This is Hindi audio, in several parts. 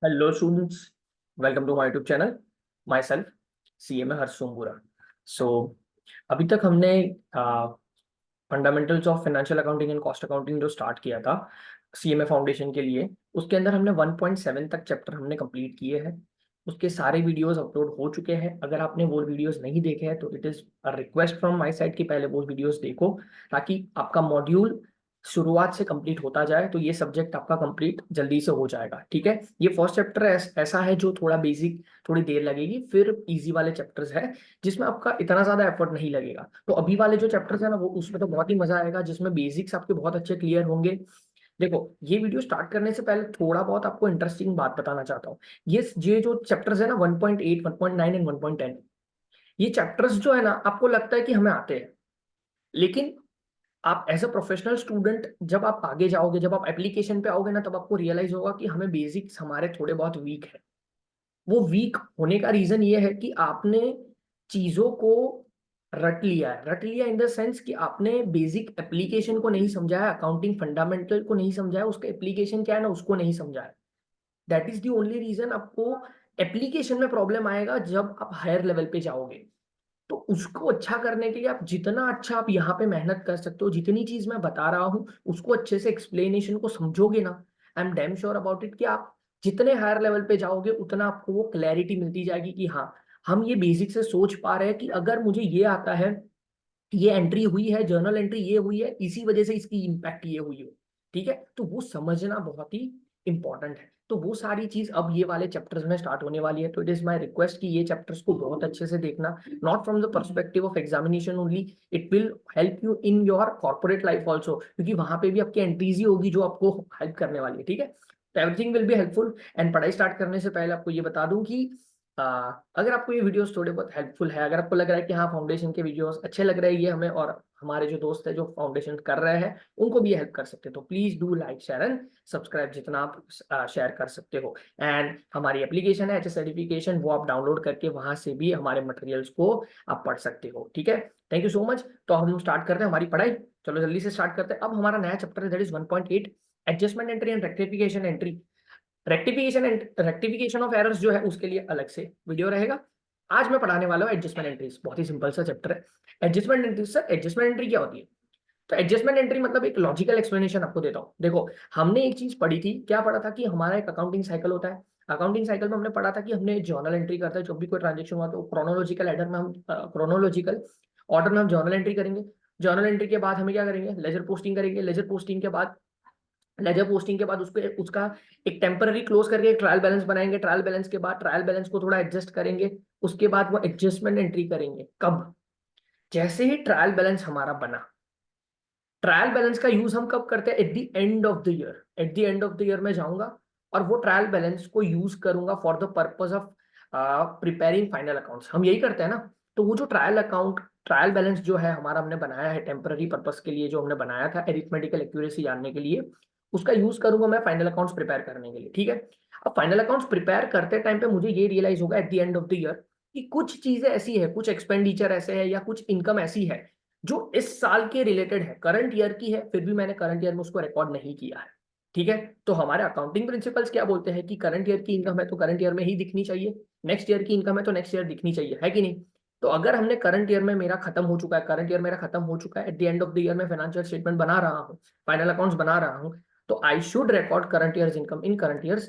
Hello students, welcome to my YouTube channel. Myself CMA Harsh Sompura. So अभी तक हमने fundamentals of financial accounting and cost accounting जो स्टार्ट किया था CMA फाउंडेशन के लिए, उसके अंदर हमने 1.7 तक चैप्टर हमने कंप्लीट किए हैं। उसके सारे वीडियोस अपलोड हो चुके हैं। अगर आपने वो वीडियोस नहीं देखे हैं तो it is a request from my side कि पहले वो वीडियोस देखो, ताकि आपका मॉड्यूल शुरुआत से कंप्लीट होता जाए, तो ये सब्जेक्ट आपका कंप्लीट जल्दी से हो जाएगा। ठीक है, ये फर्स्ट चैप्टर ऐसा है जो थोड़ा बेसिक, थोड़ी देर लगेगी, फिर इजी वाले चैप्टर्स है जिसमें आपका इतना ज्यादा एफर्ट नहीं लगेगा। तो अभी वाले जो चैप्टर्स है ना, वो उसमें तो बहुत ही मजा आएगा, जिसमें बेसिक्स आपके बहुत अच्छे क्लियर होंगे। देखो, ये वीडियो स्टार्ट करने से पहले थोड़ा बहुत आपको इंटरेस्टिंग बात बताना चाहता हूँ। ये जो चैप्टर्स है ना, 1.8, 1.9 एंड 1.10, ये चैप्टर्स जो है ना, आपको लगता है कि हमें आते हैं, लेकिन आप एज अ प्रोफेशनल स्टूडेंट जब आप आगे जाओगे, जब आप एप्लीकेशन पे आओगे ना, तब आपको रियलाइज होगा कि हमें बेसिक्स हमारे थोड़े बहुत वीक है। वो वीक होने का रीजन ये है कि आपने चीजों को रट लिया इन द सेंस कि आपने बेसिक एप्लीकेशन को नहीं समझा है, अकाउंटिंग फंडामेंटल को नहीं समझा है, उसका एप्लीकेशन क्या है ना, उसको नहीं समझा है। That is the only reason आपको एप्लीकेशन में प्रॉब्लम आएगा जब आप हायर लेवल पे जाओगे। तो उसको अच्छा करने के लिए आप जितना अच्छा आप यहाँ पे मेहनत कर सकते हो, जितनी चीज मैं बता रहा हूँ उसको अच्छे से एक्सप्लेनेशन को समझोगे ना, I am damn sure about it कि आप जितने हायर लेवल पे जाओगे उतना आपको वो क्लैरिटी मिलती जाएगी कि हाँ, हम ये बेसिक से सोच पा रहे हैं कि अगर मुझे ये आता है, ये एंट्री हुई है, जर्नल एंट्री ये हुई है, इसी वजह से इसकी इम्पैक्ट ये हुई हो। ठीक है, तो वो समझना बहुत ही इंपॉर्टेंट है। तो वो सारी चीज अब ये वाले चैप्टर्स में स्टार्ट होने वाली है। तो इट इज माय रिक्वेस्ट कि ये चैप्टर्स को बहुत अच्छे से देखना, not from the perspective of examination only, it will help you in your corporate life also, क्योंकि वहां पे भी आपकी एंट्रीज ही होगी जो आपको हेल्प करने वाली है। ठीक है, तो everything will be helpful. And पढ़ाई स्टार्ट करने से पहले आपको ये बता दूं कि अगर आपको ये वीडियोस थोड़े बहुत हेल्पफुल है, अगर आपको लग रहा है कि हाँ, फाउंडेशन के वीडियोस अच्छे लग रहे हैं ये हमें, और हमारे जो दोस्त है जो फाउंडेशन कर रहे हैं उनको भी हेल्प कर सकते हैं, तो please do like share and subscribe जितना आप शेयर कर सकते हो। एंड हमारी एप्लीकेशन है HS सर्टिफिकेशन, वो आप डाउनलोड करके वहां से भी हमारे मटेरियल्स को आप पढ़ सकते हो। ठीक है, थैंक यू सो मच। तो हम स्टार्ट करते हैं हमारी पढ़ाई। चलो जल्दी से स्टार्ट करते हैं। अब हमारा नया चैप्टर है, that is 1.8, adjustment entry and rectification entry. Rectification of errors जो है उसके लिए अलग से वीडियो रहेगा। आज मैं पढ़ाने वाला हूँ एडजस्टमेंट एंट्रीज, बहुत ही सिंपल सा चैप्टर है adjustment entry. Sir adjustment entry क्या होती है? तो एडजस्टमेंट एंट्री मतलब एक लॉजिकल एक्सप्लेनेशन आपको देता हूँ। देखो, हमने एक चीज पढ़ी थी, क्या पढ़ा था कि हमारा एक अकाउंटिंग साइकिल होता है। अकाउंटिंग साइकिल में हमने पढ़ा था कि हमने जर्नल एंट्री करता है, जब भी कोई ट्रांजेक्शन हुआ तो क्रोनोलॉजिकल ऑर्डर में हम जर्नल एंट्री करेंगे। जर्नल एंट्री के बाद हमें क्या करेंगे? लेजर पोस्टिंग करेंगे। लेजर पोस्टिंग के बाद उसको उसका एक टेम्पररी क्लोज करके एक ट्रायल बैलेंस बनाएंगे। ट्रायल बैलेंस के बाद ट्रायल बैलेंस को थोड़ा एडजस्ट करेंगे। उसके बाद वो एडजस्टमेंट एंट्री करेंगे। कब? जैसे ही ट्रायल बैलेंस हमारा बना। ट्रायल बैलेंस का यूज हम कब करते हैं? Eight the end of the year. Eight the end of the year में जाऊंगा और वो ट्रायल बैलेंस को यूज करूंगा for the purpose of preparing final accounts. हम यही करते हैं ना। तो वो जो ट्रायल बैलेंस जो है हमारा, हमने बनाया है टेम्पररी पर्पस के लिए, जो हमने बनाया था एरिथमेटिकल एक्यूरेसी जानने के लिए, उसका यूज करूंगा मैं फाइनल अकाउंट्स प्रिपेयर करने के लिए। ठीक है, अब फाइनल अकाउंट्स प्रिपेयर करते टाइम पे मुझे ये रियलाइज होगा eight the end of the year कि कुछ चीजें ऐसी है, कुछ एक्सपेंडिचर ऐसे है या कुछ इनकम ऐसी है जो इस साल के रिलेटेड है, करंट ईयर की है, फिर भी मैंने करंट ईयर में उसको रिकॉर्ड नहीं किया है। ठीक है, तो हमारे अकाउंटिंग प्रिंसिपल्स क्या बोलते हैं कि करंट ईयर की इनकम है तो करंट ईयर में ही दिखनी चाहिए, नेक्स्ट ईयर की इनकम है तो नेक्स्ट ईयर दिखनी चाहिए, है कि नहीं? तो अगर हमने करंट ईयर में मेरा खत्म हो चुका है, करंट ईयर मेरा खत्म हो चुका है, eight the end of the year में फाइनेंशियल स्टेटमेंट बना रहा हूँ, फाइनल अकाउंट्स बना रहा हूँ, तो I should record current year income in current year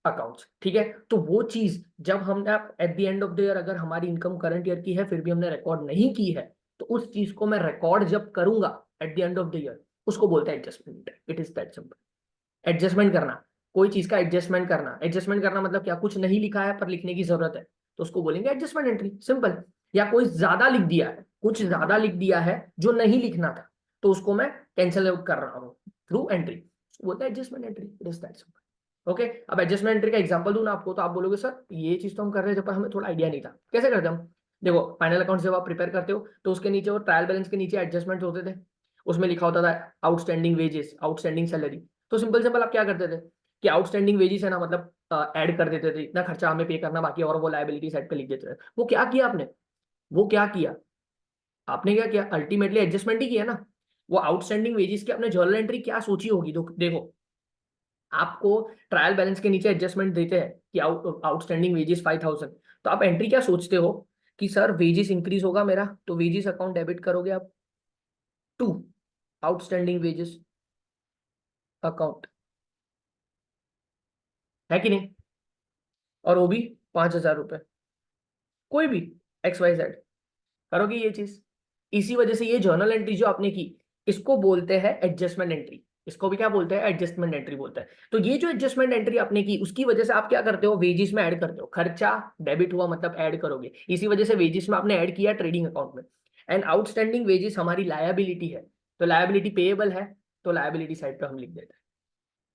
accounts. ठीक है, तो वो चीज जब हमने eight the end of the year अगर हमारी इनकम करंट ईयर की है फिर भी हमने रिकॉर्ड नहीं की है, तो उस चीज को मैं रिकॉर्ड जब करूंगा eight the end of the year, उसको बोलते हैं adjustment. It is that simple. Adjustment करना, कोई चीज का एडजस्टमेंट करना। एडजस्टमेंट करना मतलब क्या? कुछ नहीं लिखा है पर लिखने की जरूरत है, तो उसको बोलेंगे एडजस्टमेंट एंट्री, सिंपल। या कोई ज्यादा लिख दिया है, कुछ ज्यादा लिख दिया है जो नहीं लिखना था, तो उसको मैं कैंसिल आउट कर रहा हूँ थ्रू एंट्री, बोलते हैं adjustment entry. It is that simple. Okay, अब एडजस्टमेंट एंट्री का एग्जांपल दूं ना आपको, तो आप बोलोगे सर ये चीज तो हम कर रहे थे पर हमें थोड़ा आइडिया नहीं था, कैसे करते हम? देखो, फाइनल अकाउंट जब आप प्रिपेयर करते हो तो उसके नीचे वो ट्रायल बैलेंस के नीचे एडजस्टमेंट होते थे, उसमें लिखा होता था आउटस्टैंडिंग वेजेस, आउटस्टैंडिंग सैलरी। तो सिंपल सिंपल आप क्या करते थे कि आउटस्टैंडिंग वेजेस है ना, मतलब ऐड कर देते थे, इतना खर्चा हमें पे करना बाकी है, और वो लायबिलिटी साइड पे लिख देते थे। वो क्या किया आपने? वो क्या किया आपने? क्या किया? अल्टीमेटली एडजस्टमेंट ही किया ना। वो आउटस्टैंडिंग वेजेस की आपने जर्नल एंट्री क्या सोची होगी? देखो, आपको ट्रायल बैलेंस के नीचे एडजस्टमेंट देते हैं कि आउटस्टैंडिंग वेजेस 5000, तो आप एंट्री क्या सोचते हो कि सर वेजेस इंक्रीज होगा मेरा, तो वेजेस अकाउंट डेबिट करोगे आप टू आउटस्टैंडिंग वेजेस अकाउंट, है कि नहीं? और वो भी 5000 रुपए, कोई भी XYZ, करोगे ये चीज। इसी वजह से ये जर्नल एंट्री जो आपने की, इसको बोलते हैं एडजस्टमेंट एंट्री। इसको भी क्या बोलते हैं? एडजस्टमेंट एंट्री बोलते हैं। तो ये जो एडजस्टमेंट एंट्री आपने की, उसकी वजह से आप क्या करते हो? वेजिस में ऐड करते हो। खर्चा डेबिट हुआ मतलब ऐड करोगे, इसी वजह से वेजिस में आपने ऐड किया ट्रेडिंग अकाउंट में। एंड आउटस्टैंडिंग वेजिस हमारी लायबिलिटी है, तो लायबिलिटी पेएबल है, तो लायबिलिटी साइड पे हम लिख देते हैं।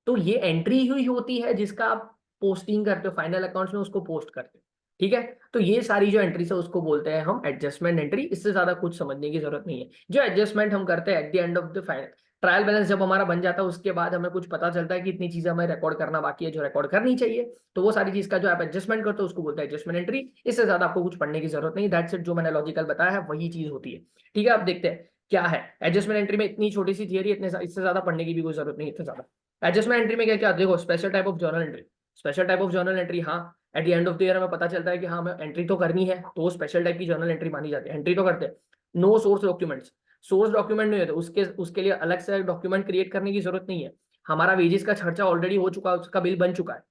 तो ये एंट्री हुई होती है जिसका आप पोस्टिंग करते हो फाइनल अकाउंट्स में, उसको पोस्ट करते हो। ठीक है, तो ये सारी जो एंट्रीज है उसको बोलते हैं हम एडजस्टमेंट एंट्री। इससे ज्यादा कुछ समझने की जरूरत नहीं है। जो एडजस्टमेंट हम करते हैं eight the end of the final trial balance जब हमारा बन जाता है, उसके बाद हमें कुछ पता चलता है कि इतनी चीजें हमें रिकॉर्ड करना बाकी है जो रिकॉर्ड करनी चाहिए, तो वो सारी चीज का जो आप एडजस्टमेंट करते हो उसको बोलते हैं एडजस्टमेंट एंट्री। इससे ज्यादा आपको कुछ पढ़ने की जरूरत नहीं, दैट्स इट। जो मैंने लॉजिकल बताया है वही चीज होती है। ठीक है, आप देखते हैं क्या है एडजस्टमेंट एंट्री में। इतनी छोटी सी थियरी, इतने इससे ज्यादा पढ़ने की भी कोई जरूरत नहीं है इतने ज्यादा। एडजस्टमेंट एंट्री में क्या क्या देखो, special type of journal entry. Special type of journal entry, हाँ, at the end of the year हमें पता चलता है कि हाँ हमें एंट्री तो करनी है, तो वो स्पेशल टाइप की जर्नल एंट्री मानी जाती है। एंट्री तो करते हैं। No source documents, source document नहीं होते, उसके लिए अलग से डॉक्यूमेंट क्रिएट करने की जरूरत नहीं है। हमारा वेजेस का खर्चा ऑलरेडी हो चुका है, उसका बिल बन चुका है,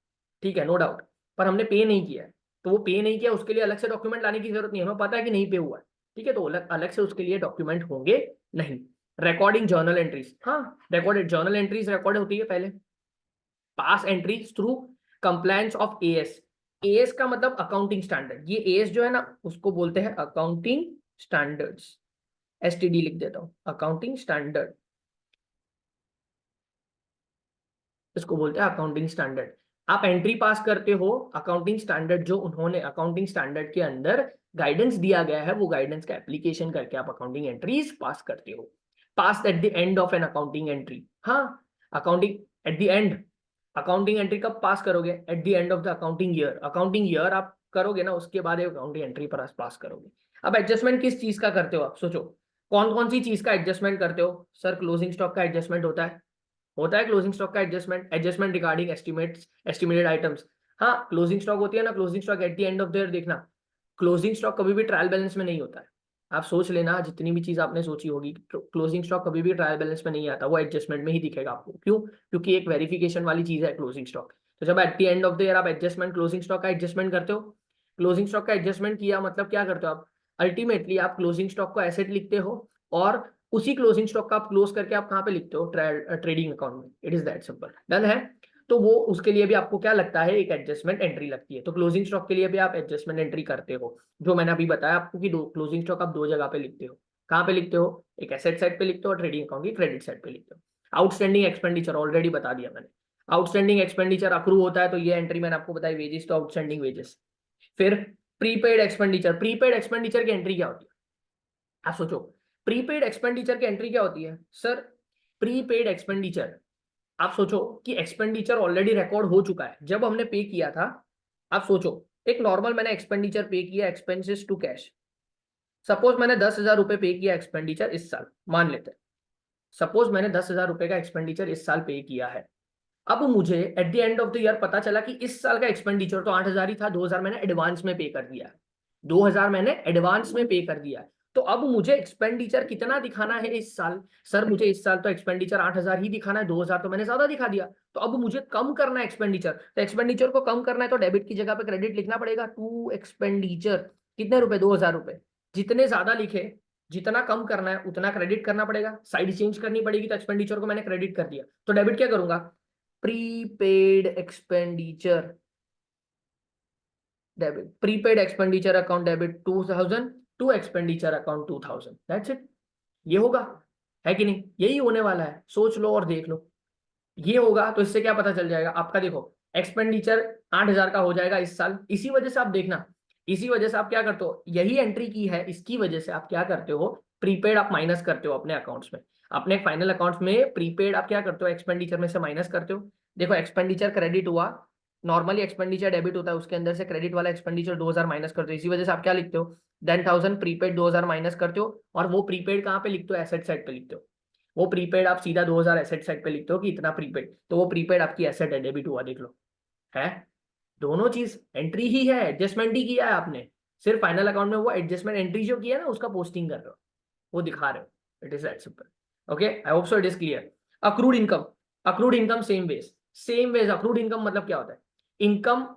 ठीक है, नो डाउट, पर हमने पे नहीं किया है, तो वो पे नहीं किया उसके लिए अलग से डॉक्यूमेंट लाने की जरूरत नहीं है, हमें पता है कि नहीं पे हुआ है। ठीक है, तो अलग अलग से उसके लिए डॉक्यूमेंट होंगे नहीं। रिकॉर्डिंग जर्नल एंट्रीज, हाँ, रिकॉर्डेड जर्नल एंट्रीज रिकॉर्ड होती है पहले। Pass entries through compliance of AS. AS का मतलब अकाउंटिंग स्टैंडर्ड। ये एएस जो है ना, उसको बोलते हैं अकाउंटिंग स्टैंडर्ड्स। एसटीडी लिख देता हूं, अकाउंटिंग स्टैंडर्ड, इसको बोलते हैं अकाउंटिंग स्टैंडर्ड। आप एंट्री पास करते हो अकाउंटिंग स्टैंडर्ड, जो उन्होंने अकाउंटिंग स्टैंडर्ड के अंदर गाइडेंस दिया गया है, वो गाइडेंस का एप्लीकेशन करके आप अकाउंटिंग एंट्रीज पास करते हो। Pass at the end of an accounting entry, हाँ, accounting at the end. Accounting entry कब पास करोगे? At the end of the accounting year. Accounting year आप करोगे ना, उसके बाद अकाउंटिंग एंट्री पर पास करोगे। अब एडजस्टमेंट किस चीज का करते हो? आप सोचो, कौन कौन सी चीज का एडजस्टमेंट करते हो? सर क्लोजिंग स्टॉक का एडजस्टमेंट होता है क्लोजिंग स्टॉक का adjustment. Adjustment regarding estimated items. हाँ, क्लोजिंग स्टॉक होती है ना, closing stock at the end of the year. देखना, क्लोजिंग स्टॉक कभी भी ट्रायल बैलेंस में नहीं होता है। आप सोच लेना, जितनी भी चीज आपने सोची होगी, क्लोजिंग स्टॉक कभी भी ट्रायल बैलेंस में नहीं आता, वो एडजस्टमेंट में ही दिखेगा आपको। क्यों? क्योंकि एक वेरिफिकेशन वाली चीज है क्लोजिंग स्टॉक। तो जब eight the end of the year आप एडजस्टमेंट क्लोजिंग स्टॉक का एडजस्टमेंट करते हो, क्लोजिंग स्टॉक का एडजस्टमेंट किया मतलब क्या करते हो आप? अल्टीमेटली आप क्लोजिंग स्टॉक को एसेट लिखते हो, और उसी क्लोजिंग स्टॉक का आप क्लोज करके आप कहाँ पे लिखते हो? ट्रेडिंग अकाउंट में। It is that simple, done है। तो वो उसके लिए भी आपको क्या लगता है? एक एडजस्टमेंट एंट्री लगती है। तो क्लोजिंग स्टॉक के लिए भी आप एडजस्टमेंट एंट्री करते हो, जो मैंने अभी बताया आपको कि दो क्लोजिंग स्टॉक आप दो जगह पे लिखते हो। कहाँ पे लिखते हो? एक एसेट साइड पे लिखते हो और ट्रेडिंग अकाउंट की क्रेडिट साइड पे लिखते हो। आउटस्टैंडिंग एक्सपेंडिचर ऑलरेडी बता दिया मैंने। आउटस्टैंडिंग एक्सपेंडिचर अक्रू होता है, तो ये एंट्री मैंने आपको बताई, वेजेस तो आउटस्टैंडिंग वेजेस। फिर प्रीपेड एक्सपेंडिचर। प्रीपेड एक्सपेंडिचर की एंट्री क्या होती है? आप सोचो, प्रीपेड एक्सपेंडिचर की एंट्री क्या होती है? सर, प्रीपेड एक्सपेंडिचर, आप सोचो कि एक्सपेंडिचर ऑलरेडी रिकॉर्ड हो चुका है जब हमने पे किया था। आप सोचो, एक नॉर्मल मैंने एक्सपेंडिचर पे किया, एक्सपेंसेस टू कैश। सपोज मैंने 10,000 रुपए पे किया एक्सपेंडिचर इस साल, मान लेते हैं। सपोज मैंने 10,000 रुपए का एक्सपेंडिचर इस साल पे किया है। अब मुझे eight the end of the year पता चला कि इस साल का एक्सपेंडिचर तो 8,000 ही था, 2,000 मैंने एडवांस में पे कर दिया है। 2,000 मैंने एडवांस में पे कर दिया है। तो अब मुझे एक्सपेंडिचर कितना दिखाना है इस साल? सर, मुझे इस साल तो एक्सपेंडिचर 8,000 ही दिखाना है, 2,000 तो मैंने ज्यादा दिखा दिया। तो अब मुझे कम करना है एक्सपेंडिचर, तो एक्सपेंडिचर को कम करना है तो डेबिट की जगह पे क्रेडिट लिखना पड़ेगा टू एक्सपेंडिचर। कितने रुपए? 2,000 रुपए। जितने ज्यादा लिखे, जितना कम करना है उतना क्रेडिट करना पड़ेगा, साइड चेंज करनी पड़ेगी, तो एक्सपेंडिचर को मैंने क्रेडिट कर दिया, तो डेबिट क्या करूंगा? Prepaid expenditure debit. Prepaid expenditure account debit 2,000 to expenditure account 2,000, that's it. ये होगा, है कि नहीं? यही होने वाला है, सोच लो और देख लो। ये होगा तो इससे क्या पता चल जाएगा आपका? देखो, एक्सपेंडिचर 8,000 का हो जाएगा इस साल। इसी वजह से आप देखना, इसी वजह से आप क्या करते हो, यही एंट्री की है, इसकी वजह से आप क्या करते हो? प्रीपेड आप माइनस करते हो अपने अकाउंट्स में। अपने फाइनल अकाउंट्स में प्रीपेड आप क्या करते हो? एक्सपेंडिचर में से माइनस करते हो। देखो, एक्सपेंडिचर क्रेडिट हुआ, नॉर्मली एक्सपेंडिचर डेबिट होता है, उसके अंदर से क्रेडिट वाला एक्सपेंडिचर 2,000 माइनस करते हो। इसी वजह से आप क्या लिखते हो? 10,000 प्रीपेड 2,000 माइनस करते हो, और वो प्रीपेड कहाँ पे लिखते हो? एसेट साइड पे लिखते हो। वो प्रीपेड आप सीधा 2000 एसेट साइड पे लिखते हो कि इतना प्रीपेड, तो वो प्रीपेड आपकी एसेट है, डेबिट हुआ, देख लो है। दोनों चीज एंट्री ही है, एडजस्टमेंट ही किया है आपने, सिर्फ फाइनल अकाउंट में वो एडजस्टमेंट एंट्री जो किया है ना उसका पोस्टिंग कर रहे हो, वो दिखा रहे हो। It is that simple. Okay, I hope so it is clear. Accrued income, accrued income same ways, same ways. Accrued income मतलब क्या होता है? इनकम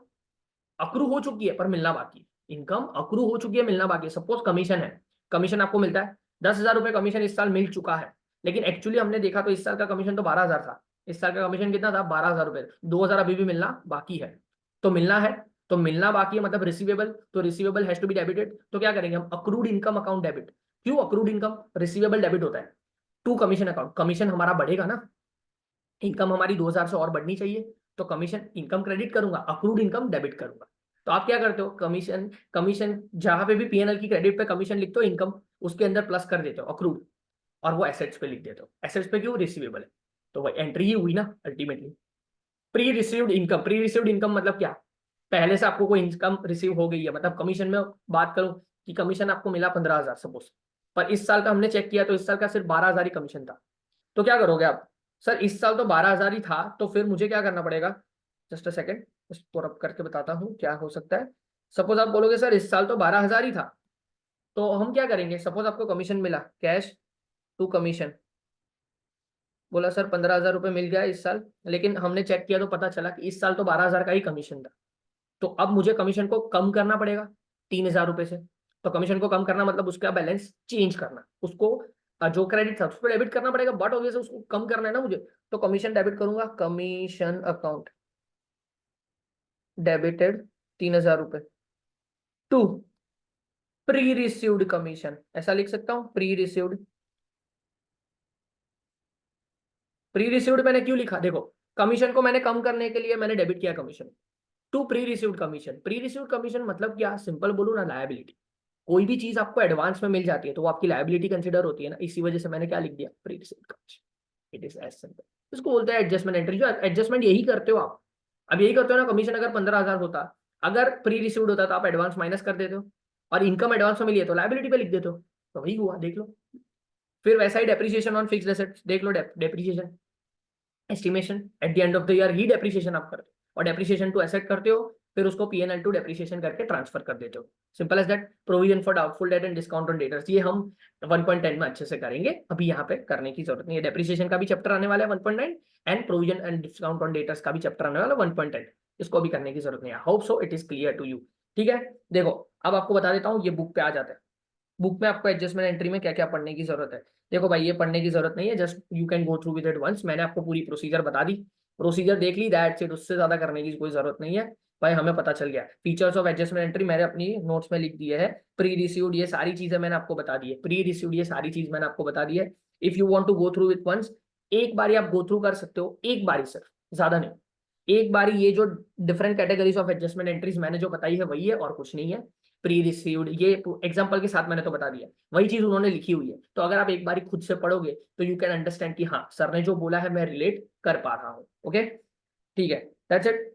अक्रू हो चुकी है पर मिलना बाकी है, इनकम अक्रू हो चुकी है मिलना बाकी है। सपोज कमीशन है, कमीशन आपको मिलता है 10,000 रुपए, कमीशन इस साल मिल चुका है, लेकिन एक्चुअली हमने देखा तो इस साल का कमीशन तो 12,000 था। इस साल का कमीशन कितना था? 12,000 रुपए, 2,000 अभी भी मिलना बाकी है। तो मिलना है, तो मिलना बाकी है मतलब रिसीवेबल, तो receivable has to be debited. तो क्या करेंगे हम? Accrued income account debit. क्यों अक्रूड इनकम? रिसीवेबल डेबिट होता है टू कमीशन अकाउंट। कमीशन हमारा बढ़ेगा ना, इनकम हमारी 2,000 से और बढ़नी चाहिए, तो कमीशन इनकम क्रेडिट करूंगा, अक्रूड इनकम डेबिट करूंगा। तो आप क्या करते हो? कमीशन, कमीशन जहां पे भी पीएनएल की क्रेडिट पे कमीशन लिखते हो इनकम, उसके अंदर प्लस कर देते हो अक्रूड, और वो एसेट्स पे लिख देते हो। एसेट्स पे क्यों? रिसीवेबल है, तो वो एंट्री ही हुई ना ultimately. Pre received income, pre received income मतलब क्या? पहले से आपको कोई इनकम रिसीव हो गई है, मतलब कमीशन में बात करूं कि कमीशन आपको मिला 15,000 सपोज, पर इस साल का हमने चेक किया तो इस साल का सिर्फ 12,000 ही कमीशन था। तो क्या करोगे आप? सर इस साल तो 12,000 ही था, तो फिर मुझे क्या करना पड़ेगा? जस्ट अ सेकेंड, इसको रब करके बताता हूँ क्या हो सकता है। सपोज आप बोलोगे सर इस साल तो 12,000 ही था, तो हम क्या करेंगे? सपोज आपको कमीशन मिला, कैश टू कमीशन, बोला सर 15,000 रुपये मिल गया इस साल, लेकिन हमने चेक किया तो पता चला कि इस साल तो 12,000 का ही कमीशन था। तो अब मुझे कमीशन को कम करना पड़ेगा 3,000 रुपये से। तो कमीशन को कम करना मतलब उसका बैलेंस चेंज करना, उसको जो क्रेडिट था उस पर डेबिट करना पड़ेगा, बट ऑब्वियसली उसको कम करना है ना मुझे। तो कमीशन डेबिट करूंगा, कमीशन अकाउंट डेबिटेड 3,000 रुपये टू प्री रिसीव्ड कमीशन, ऐसा लिख सकता हूं प्री रिसीव्ड। प्री रिसीव्ड मैंने क्यों लिखा? देखो, कमीशन को मैंने कम करने के लिए मैंने डेबिट किया commission to pre received commission. Pre received commission मतलब क्या? सिंपल बोलूं ना, लायबिलिटी। कोई भी चीज आपको एडवांस में मिल जाती है तो वो आपकी लायबिलिटी कंसिडर होती है ना, इसी वजह से मैंने क्या लिख दिया? Pre received commission. It is as simple. इसको बोलते हैं एडजस्टमेंट एंट्री। जो एडजस्टमेंट यही करते हो आप, अब यही करते हो ना। कमीशन अगर 15,000 होता, अगर प्री रिसीव्ड होता तो आप एडवांस माइनस कर देते हो, और इनकम एडवांस में मिली है तो लायबिलिटी पे लिख देते हो, तो वही हुआ, देख लो। फिर वैसा ही डेप्रिसिएशन ऑन फिक्स्ड एसेट्स, देख लो depreciation estimation at the end of the year ही डेप्रिसिएशन आप करते हो, और डेप्रिसिएशन टू एसेट करते हो, फिर उसको पीएनएल टू डेप्रिसिएशन करके ट्रांसफर कर देते हो। Simple as that. Provision for doubtful debt and discount on debtors, ये हम 1.10 में अच्छे से करेंगे, अभी यहाँ पे करने की जरूरत नहीं है। डेप्रिसिएशन का भी चैप्टर आने वाला है 1.9, and provision and discount on debtors का भी चैप्टर आने वाला है 1.10, इसको भी करने की जरूरत नहीं है। Hope so it is clear to you. ठीक है, देखो अब आपको बता देता हूँ, ये बुक पे आ जाता है। बुक में आपको एडजस्टमेंट एंट्री में क्या क्या पढ़ने की जरूरत है? देखो भाई, ये पढ़ने की जरूरत नहीं है, just you can go through with it once. मैंने आपको पूरी प्रोसीजर बता दी, प्रोसीजर देख ली, दैट्स इट। उससे ज्यादा करने की कोई जरूरत नहीं है भाई, हमें पता चल गया। फीचर्स ऑफ एडजस्टमेंट एंट्री मैंने अपनी नोट्स में लिख दिए है। प्री रिसीव्ड, ये सारी चीजें मैंने आपको बता दी है। प्री रिसीव्ड, ये सारी चीज मैंने आपको बता दी है। If you want to go through with once, एक बारी आप गो थ्रू कर सकते हो, एक बारी सिर्फ, ज्यादा नहीं। एक बारी ये जो different categories of adjustment entries मैंने जो बताई है वही है, और कुछ नहीं है। प्री रिसीव्ड ये एग्जांपल के साथ मैंने तो बता दिया, वही चीज उन्होंने लिखी हुई है। तो अगर आप एक बारी खुद से पढ़ोगे तो यू कैन अंडरस्टैंड कि हाँ सर ने जो बोला है मैं रिलेट कर पा रहा हूँ। ओके, ठीक है, दैट्स इट।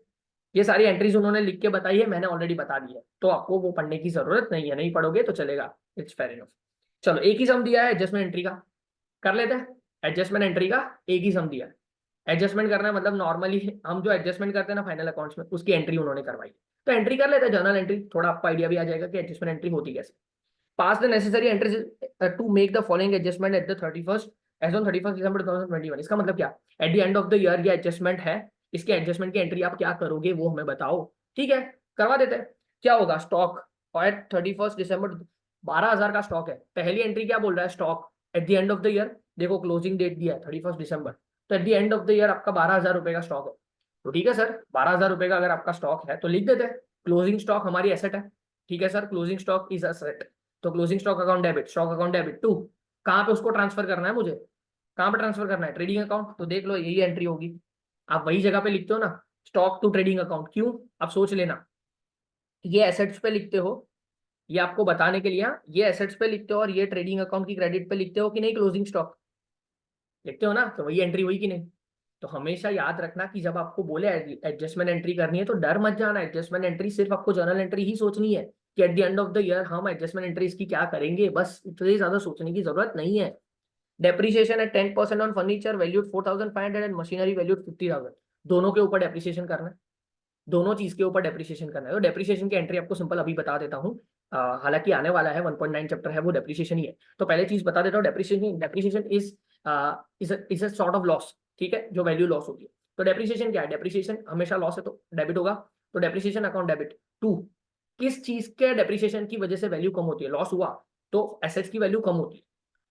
ये सारी एंट्रीज उन्होंने लिख के बताई है, मैंने ऑलरेडी बता दी है, तो आपको वो पढ़ने की जरूरत नहीं है। नहीं पढ़ोगे तो चलेगा, इट्स फेयर इनफ। चलो, एक ही सम दिया है एडजस्टमेंट एंट्री का, कर लेते हैं। एडजस्टमेंट एंट्री का एक ही सम दिया है। एडजस्टमेंट करना है मतलब नॉर्मली हम जो एडजस्टमेंट करते हैं ना फाइनल अकाउंट्स में, उसकी एंट्री उन्होंने करवाई। तो एंट्री कर लेते हैं, जर्नल एंट्री, थोड़ा आपको आइडिया भी आ जाएगा कि एडजस्टमेंट एंट्री होती कैसे। Pass the necessary entries to make the following adjustment at the 31st as on 31st दिसंबर 2021। इसका मतलब क्या? At the end of the year ये एडजस्टमेंट है, इसके एडजस्टमेंट की एंट्री आप क्या करोगे वो हमें बताओ। ठीक है, करवा देते हैं। क्या होगा? स्टॉक एट 31st दिसंबर 12,000 का स्टॉक है। पहली एंट्री क्या बोल रहा है? Stock at the end of the year. देखो क्लोजिंग डेट दिया है 31st दिसंबर, तो eight the end of the year आपका 12,000 रुपए का स्टॉक है। तो ठीक है सर, 12,000 रुपए का अगर आपका स्टॉक है तो लिख देते हैं क्लोजिंग स्टॉक हमारी एसेट है। ठीक है sir, closing stock is asset, तो closing stock account debit, stock account debit to, कहाँ पे उसको ट्रांसफर करना है मुझे? कहाँ पे ट्रांसफर करना है? Trading account. तो देख लो यही एंट्री होगी, आप वही जगह पे लिखते हो ना, स्टॉक टू ट्रेडिंग अकाउंट। क्यों? आप सोच लेना, ये एसेट्स पे लिखते हो, ये आपको बताने के लिए, हाँ, ये एसेट्स पे लिखते हो और ये ट्रेडिंग अकाउंट की क्रेडिट पे लिखते हो कि नहीं? क्लोजिंग स्टॉक लिखते हो ना, तो वही एंट्री हुई कि नहीं? तो हमेशा याद रखना कि जब आपको बोले एडजस्टमेंट एंट्री करनी है तो डर मत जाना। एडजस्टमेंट एंट्री सिर्फ आपको जर्नल एंट्री ही सोचनी है कि eight the end of the year हम एडजस्टमेंट एंट्री इसकी क्या करेंगे, बस इतनी ज्यादा सोचने की जरूरत नहीं है। Depreciation eight 10% on furniture valued 4,500 and machinery valued 50,000। दोनों के ऊपर डेप्रिसिएशन करना है, दोनों चीज के ऊपर डेप्रिसिएशन करना है। तो डेप्रिसिएशन की एंट्री आपको सिंपल अभी बता देता हूँ, हालांकि आने वाला है 1.9 चैप्टर है वो डेप्रिसिएशन ही है। तो पहले चीज बता देता हूँ, depreciation is a sort of loss, ठीक है, जो वैल्यू लॉस होगी। तो डेप्रिसिएशन क्या है, डेप्रिसिएशन हमेशा लॉस है तो डेबिट होगा। तो डेप्रिसिएशन अकाउंट डेबिट टू, किस चीज के डेप्रिसिएशन की वजह से वैल्यू कम होती है, लॉस हुआ तो एसेट्स की वैल्यू कम होती है।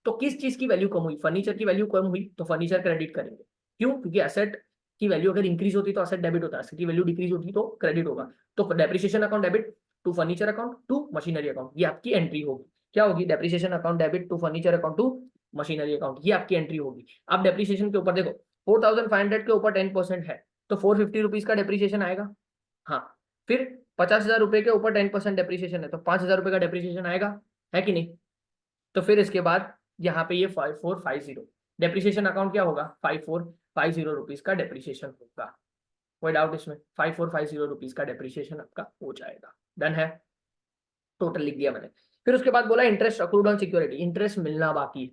तो किस चीज की वैल्यू कम हुई, फर्नीचर की वैल्यू कम हुई तो फर्नीचर क्रेडिट करेंगे। क्यों, क्योंकि एसेट की वैल्यू अगर इंक्रीज होती तो एसेट डेबिट होता है, एसेट की वैल्यू डिक्रीज होती तो क्रेडिट होगा। तो depreciation account debit to furniture account to machinery account, ये आपकी एंट्री होगी। क्या होगी, depreciation account debit to furniture account to machinery account, ये आपकी एंट्री होगी। अब डेप्रिसिएशन के ऊपर देखो, 4,500 के ऊपर 10% है तो 450 रुपीज का डेप्रिसिएशन आएगा। हाँ, फिर 50,000 रुपए के ऊपर 10% डेप्रिसिएशन है तो 5,000 रुपए का डेप्रिसिएशन आएगा, है कि नहीं। तो फिर इसके बाद यहाँ पे ये 5450 डेप्रिसिएशन अकाउंट क्या होगा, 5450 रुपीज का डेप्रिसिएशन होगा। कोई डाउट इसमें, 5450 रुपीज का डेप्रिसिएशन आपका हो जाएगा। डन है, टोटल लिख दिया मैंने। फिर उसके बाद बोला interest accrued on security, interest मिलना बाकी है।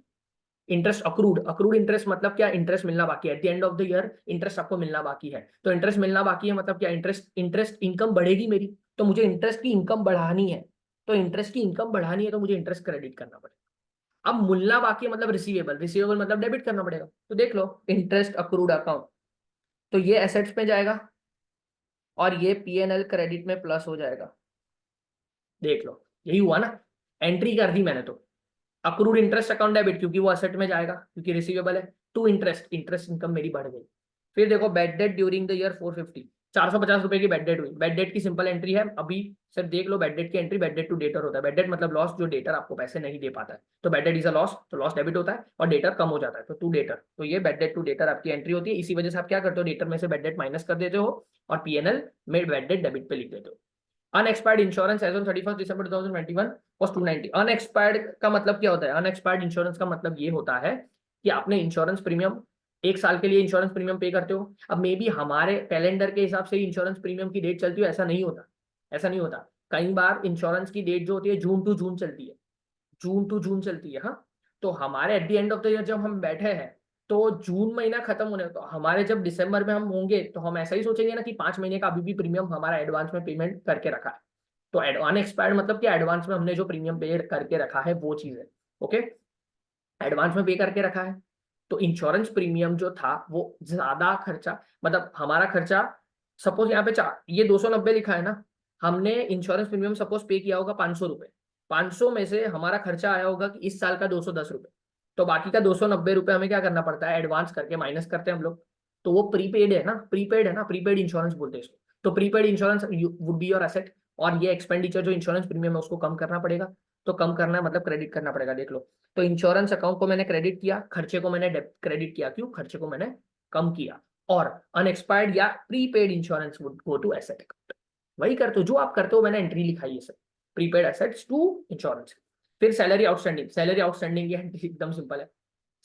इंटरेस्ट अक्रूड, अक्रूड इंटरेस्ट मतलब क्या, इंटरेस्ट मिलना बाकी है, eight the end of the year interest आपको मिलना बाकी है। तो इंटरेस्ट मिलना बाकी है मतलब क्या, इंटरेस्ट इनकम बढ़ेगी मेरी, तो मुझे इंटरेस्ट की इनकम बढ़ानी है। तो इंटरेस्ट की इनकम बढ़ानी है तो मुझे इंटरेस्ट क्रेडिट करना पड़ेगा। अब मिलना बाकी है मतलब रिसीवेबल, रिसीवेबल मतलब डेबिट करना पड़ेगा। तो देख लो, इंटरेस्ट अक्रूड अकाउंट, तो ये एसेट्स में जाएगा और ये पीएनएल क्रेडिट में प्लस हो जाएगा। देख लो, यही हुआ ना, एंट्री कर दी मैंने। तो अक्रूड इंटरेस्ट अकाउंट डेबिट क्योंकि वो असेट में जाएगा क्योंकि रिसीवेबल है, टू इंटरेस्ट, इंटरेस्ट इनकम मेरी बढ़ गई। फिर देखो bad debt during the year 450, 450 रुपए की बैड डेट हुई। बैड डेट की सिंपल एंट्री है, अभी सिर्फ देख लो, बैड डेट की entry bad debt to debtor होता है। बैड डेट मतलब लॉस, जो डेटर आपको पैसे नहीं दे पाता है, तो bad debt is a loss, तो लॉस डेबिट होता है और डेटर कम हो जाता है तो टू डेटर। तो ये बैड डेट टू डेटर आपकी एंट्री होती है। इसी वजह से आप क्या करते हो, डेटर में से बैड डेट माइनस कर देते हो और पीएनएल में बैड डेट डेबिट पे लिख देते हो। Unexpired insurance as on 31 December 2021 was 290। Unexpired का मतलब क्या होता है, अनएक्सपायर्ड इंश्योरेंस का मतलब ये होता है कि आपने इंश्योरेंस प्रीमियम 1 साल के लिए इंश्योरेंस प्रीमियम पे करते हो। अब मे बी हमारे कैलेंडर के हिसाब से इंश्योरेंस प्रीमियम की डेट चलती है, ऐसा नहीं होता, ऐसा नहीं होता। कई बार इंश्योरेंस की डेट जो होती है जून टू जून चलती है, जून टू जून चलती है। हाँ, तो हमारे eight the end of the year जब हम बैठे हैं तो जून महीना खत्म होने, तो हमारे जब दिसंबर में हम होंगे तो हम ऐसा ही सोचेंगे ना कि 5 महीने का अभी भी प्रीमियम हमारा एडवांस में पेमेंट करके रखा है। तो अनएक्सपायर्ड मतलब कि एडवांस में हमने जो प्रीमियम पे करके रखा है वो चीज है। ओके, एडवांस में पे करके रखा है। तो इंश्योरेंस प्रीमियम जो था वो ज्यादा खर्चा, मतलब हमारा खर्चा, सपोज यहाँ पे ये 290 लिखा है ना, हमने इंश्योरेंस प्रीमियम सपोज पे किया होगा 500 रुपए, 500 में से हमारा खर्चा आया होगा कि इस साल का 210 रुपए, तो बाकी का 290 रुपए हमें क्या करना पड़ता है, एडवांस करके माइनस करते हैं हम लोग। तो वो प्रीपेड है ना, प्रीपेड है ना, प्रीपेड इंश्योरेंस बोलते हैं इसको। तो prepaid insurance would be your asset, और ये एक्सपेंडिचर जो इंश्योरेंस प्रीमियम है उसको कम करना पड़ेगा। तो कम करना है मतलब क्रेडिट करना पड़ेगा, देख लो। तो इंश्योरेंस अकाउंट को मैंने क्रेडिट किया, खर्चे को मैंने क्रेडिट किया, क्यों, खर्चे को मैंने कम किया। और अनएक्सपायर्ड या prepaid insurance would go to asset account. वही करते हो जो आप करते हो, मैंने एंट्री लिखाई है sir, prepaid assets to insurance. फिर सैलरी आउटस्टैंडिंग, सैलरी आउटस्टैंडिंग ये एकदम सिंपल है।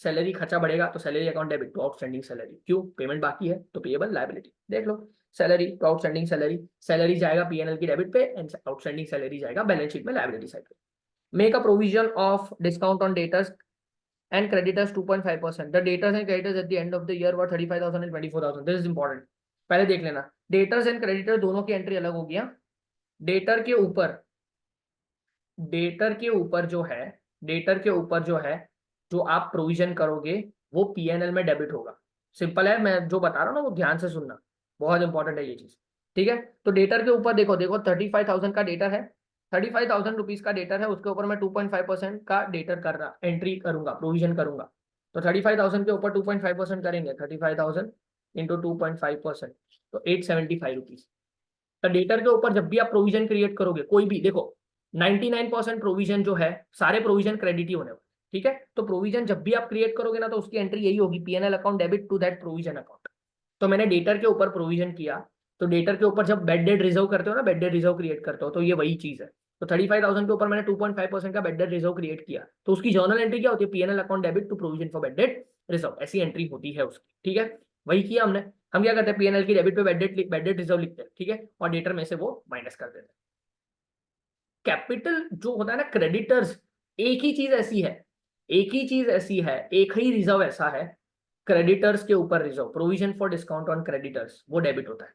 सैलरी खर्चा बढ़ेगा तो salary account debit to outstanding salary, क्यों, पेमेंट बाकी है तो पेएबल लायबिलिटी। देख लो, salary to outstanding salary, salary जाएगा पीएनएल की डेबिट पे एंड आउटस्टैंडिंग सैलरी जाएगा बैलेंस शीट में लायबिलिटी साइड पे। Make a provision of discount on debtors and creditors 2.5%. The debtors and creditors at the end of the year were 35,000 and 24,000. This is important. पहले देख लेना, डेटर्स एंड क्रेडिटर दोनों की एंट्री अलग हो गया। डेटर के ऊपर, डेटर के ऊपर जो है, डेटर के ऊपर जो है, जो आप प्रोविजन करोगे वो पीएनएल में डेबिट होगा। सिंपल है, मैं जो बता रहा हूँ ना वो ध्यान से सुनना, बहुत इंपॉर्टेंट है ये चीज, ठीक है। तो डेटर के ऊपर देखो, देखो 35,000 का डेटर है, 35,000 रुपीज का डेटर है, उसके ऊपर मैं 2.5% का डेटर कर रहा, एंट्री करूंगा, प्रोविजन करूंगा। तो 35,000 के ऊपर 2.5% करेंगे, 35,000 इंटू 2.5%, तो 875 रुपीज। तो डेटर के ऊपर जब भी आप प्रोविजन क्रिएट करोगे, कोई भी देखो, 99% प्रोविजन जो है, सारे प्रोविजन क्रेडिट ही होने वाले, ठीक है। तो प्रोविजन जब भी आप क्रिएट करोगे ना, तो उसकी एंट्री यही होगी, PNL account debit to that provision account. तो मैंने डेटर के ऊपर प्रोविजन किया, तो डेटर के ऊपर जब बेड डेट रिजर्व करते हो ना, बेड डेट रिजर्व क्रिएट करते हो, तो ये वही चीज है। तो 35,000 के ऊपर मैंने 2.5% का बेड डेट रिजर्व क्रिएट किया, तो उसकी जर्नल एंट्री क्या होती है, PNL account debit to provision for bad debt reserve, ऐसी एंट्री होती है उसकी, ठीक है। वही किया हमने। हम क्या करते हैं, पीएनएल की डेबिट पे बेड डेट रिजर्व लिखते हैं, ठीक है, और डेटर में से वो माइनस कर देते हैं। कैपिटल जो होता है ना, क्रेडिटर्स, एक ही चीज ऐसी है, एक ही चीज ऐसी है, एक ही रिजर्व ऐसा है, क्रेडिटर्स के ऊपर reserve, provision for discount on creditors, वो डेबिट होता है।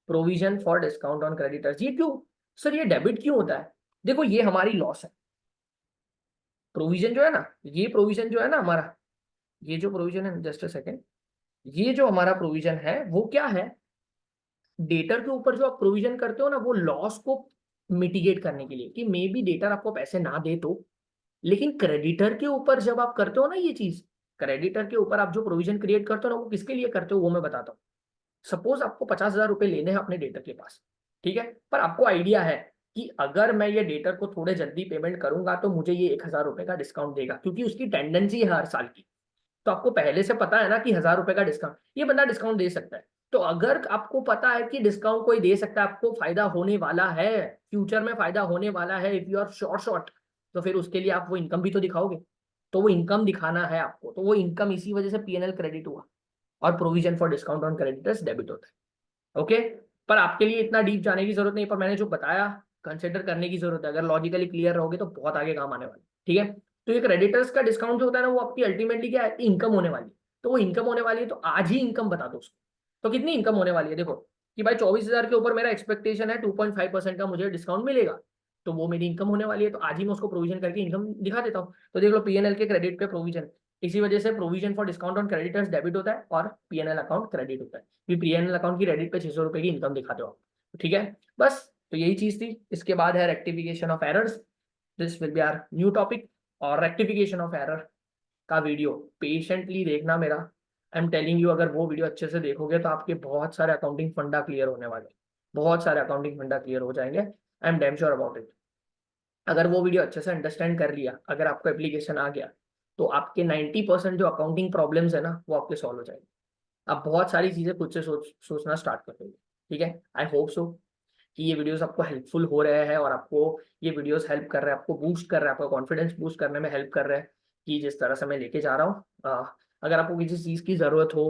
Provision for discount on creditors, ये क्यों सर, ये डेबिट क्यों होता है? देखो ये हमारी लॉस है। प्रोविजन जो है ना, ये प्रोविजन जो है ना हमारा, ये जो प्रोविजन है, जस्ट अ सेकेंड, ये जो हमारा प्रोविजन है वो क्या है, डेटर के ऊपर जो आप प्रोविजन करते हो ना, वो लॉस को मिटिगेट करने के लिए, कि मे बी डेटर आपको पैसे ना दे तो, लेकिन क्रेडिटर के ऊपर जब आप करते हो ना ये चीज, क्रेडिटर के ऊपर आप जो प्रोविजन क्रिएट करते हो ना, वो किसके लिए करते हो वो मैं बताता हूँ। सपोज आपको 50,000 रुपए लेने हैं अपने डेटर के पास, ठीक है, पर आपको आइडिया है कि अगर मैं ये डेटर को थोड़े जल्दी पेमेंट करूंगा तो मुझे ये 1,000 रुपए का डिस्काउंट देगा, क्योंकि उसकी टेंडेंसी है हर साल की। तो आपको पहले से पता है ना कि 1,000 रुपए का डिस्काउंट ये बंदा डिस्काउंट दे सकता है। तो अगर आपको पता है कि डिस्काउंट कोई दे सकता है, आपको फायदा होने वाला है, फ्यूचर में फायदा होने वाला है, इफ यू आर शॉर्ट, तो फिर उसके लिए आप वो इनकम भी तो दिखाओगे। तो वो इनकम दिखाना है आपको, तो वो इनकम इसी वजह से पीएनएल क्रेडिट हुआ, और provision for discount on creditors debit होता है। ओके, पर आपके लिए इतना डीप जाने की जरूरत नहीं, पर मैंने जो बताया कंसिडर करने की जरूरत है, अगर लॉजिकली क्लियर रहोगे तो बहुत आगे काम आने वाले, ठीक है। तो ये क्रेडिटर्स का डिस्काउंट जो होता है ना, वो आपकी अल्टीमेटली क्या है, इनकम होने वाली है। तो वो इनकम होने वाली है, तो आज ही इनकम बता दो उसको। तो कितनी इनकम होने वाली है, देखो कि भाई 24,000 के ऊपर मेरा एक्सपेक्टेशन है, 2.5% का मुझे डिस्काउंट मिलेगा, तो वो मेरी इनकम होने वाली है, तो आज ही मैं उसको प्रोविजन करके इनकम दिखा देता हूँ। तो देख लो, पीएनएल के क्रेडिट पे प्रोविजन, इसी वजह से provision for discount on creditors debit होता है और पीएनएल अकाउंट क्रेडिट होता है। पीएनएल अकाउंट की क्रेडिट पे 600 रुपए की इनकम दिखाते हो आप, ठीक है। बस तो यही चीज थी। इसके बाद है rectification of errors, this will be our new topic. और रेक्टिफिकेशन ऑफ एरर का वीडियो पेशेंटली देखना मेरा, आई एम टेलिंग यू, अगर वो वीडियो अच्छे से देखोगे तो आपके बहुत सारे अकाउंटिंग फंडा क्लियर होने वाले, बहुत सारे अकाउंटिंग फंडा क्लियर हो जाएंगे, I am damn sure about it. अगर वो वीडियो अच्छे से अंडरस्टैंड कर लिया, अगर आपको एप्लीकेशन आ गया, तो आपके 90% जो अकाउंटिंग प्रॉब्लम्स है ना, वो आपके सॉल्व हो जाएंगे। आप बहुत सारी चीजें खुद से सोचना स्टार्ट कर दोगे, ठीक है। आई होप सो कि ये वीडियोस आपको हेल्पफुल हो रहे हैं, और आपको ये वीडियोस हेल्प कर रहे हैं, आपको बूस्ट कर रहे हैं, आपका कॉन्फिडेंस बूस्ट करने में हेल्प कर रहे हैं, कि जिस तरह से मैं लेके जा रहा हूँ। अगर आपको किसी चीज़ की ज़रूरत हो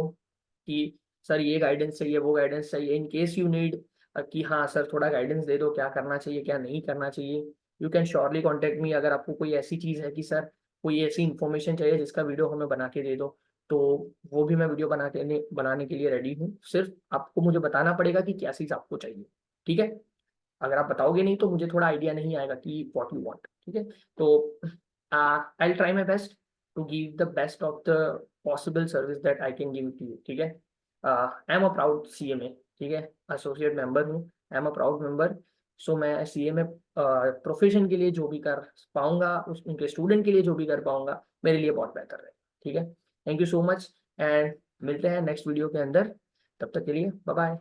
कि सर ये गाइडेंस चाहिए, वो गाइडेंस चाहिए, इन केस यू नीड कि हाँ सर थोड़ा गाइडेंस दे दो, क्या करना चाहिए क्या नहीं करना चाहिए, you can surely contact me. अगर आपको कोई ऐसी चीज़ है कि सर कोई ऐसी इन्फॉर्मेशन चाहिए जिसका वीडियो हमें बना के दे दो, तो वो भी मैं वीडियो बनाने के लिए रेडी हूँ। सिर्फ आपको मुझे बताना पड़ेगा कि क्या चीज़ आपको चाहिए, ठीक है। अगर आप बताओगे नहीं तो मुझे थोड़ा आइडिया नहीं आएगा कि व्हाट यू वांट, ठीक है। तो I will try my best to give the best of the possible service that I can give to you, ठीक है। I am a proud CMA, ठीक है, एसोसिएट मेंबर हूँ, I am a proud member. So मैं सीएमए प्रोफेशन के लिए जो भी कर पाऊंगा, उनके स्टूडेंट के लिए जो भी कर पाऊंगा, मेरे लिए बहुत बेहतर है, ठीक है। Thank you so much, and मिलते हैं नेक्स्ट वीडियो के अंदर। तब तक के लिए बाय बाय।